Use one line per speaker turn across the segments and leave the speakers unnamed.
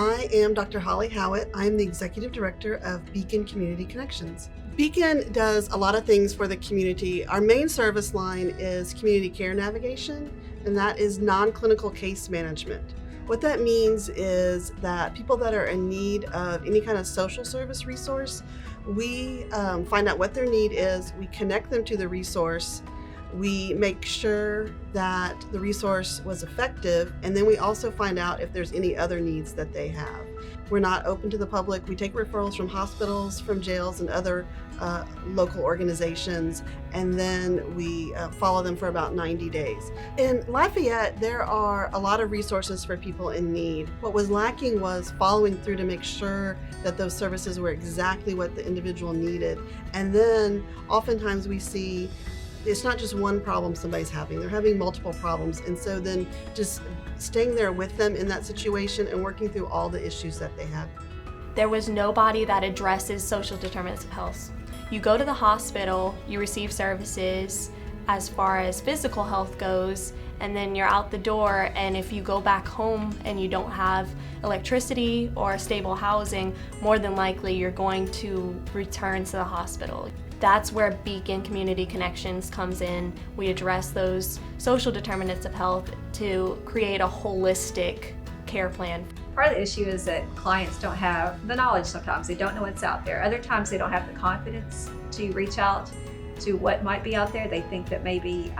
I am Dr. Holly Howitt. I'm the Executive Director of Beacon Community Connections. Beacon does a lot of things for the community. Our main service line is community care navigation, and that is non-clinical case management. What that means is that people that are in need of any kind of social service resource, we find out what their need is, we connect them to the resource, we make sure that the resource was effective, and then we also find out if there's any other needs that they have. We're not open to the public. We take referrals from hospitals, from jails, and other local organizations, and then we follow them for about 90 days. In Lafayette, there are a lot of resources for people in need. What was lacking was following through to make sure that those services were exactly what the individual needed. And then oftentimes we see it's not just one problem somebody's having, they're having multiple problems. And so then just staying there with them in that situation and working through all the issues that they have.
There was nobody that addresses social determinants of health. You go to the hospital, you receive services as far as physical health goes, and then you're out the door, and if you go back home and you don't have electricity or stable housing, more than likely you're going to return to the hospital. That's where Beacon Community Connections comes in. We address those social determinants of health to create a holistic care plan.
Part of the issue is that clients don't have the knowledge sometimes. They don't know what's out there. Other times they don't have the confidence to reach out to what might be out there. They think that maybe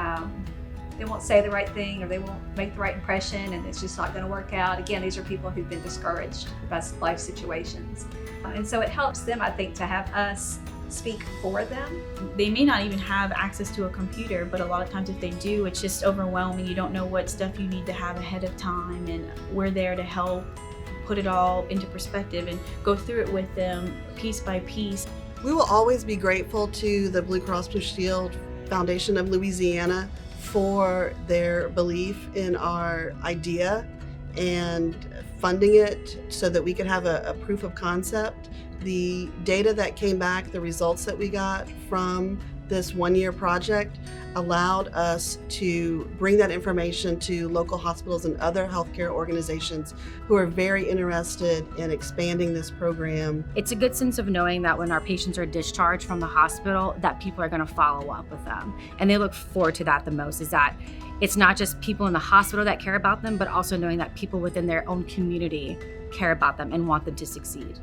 they won't say the right thing or they won't make the right impression and it's just not going to work out. Again, these are people who've been discouraged by life situations. And so it helps them, I think, to have us speak for them.
They may not even have access to a computer, but a lot of times if they do, it's just overwhelming. You don't know what stuff you need to have ahead of time, and we're there to help put it all into perspective and go through it with them piece by piece.
We will always be grateful to the Blue Cross Blue Shield Foundation of Louisiana for their belief in our idea and funding it so that we could have a proof of concept. The data that came back, the results that we got from this one-year project allowed us to bring that information to local hospitals and other healthcare organizations who are very interested in expanding this program.
It's a good sense of knowing that when our patients are discharged from the hospital, that people are going to follow up with them. And they look forward to that the most, is that it's not just people in the hospital that care about them, but also knowing that people within their own community care about them and want them to succeed.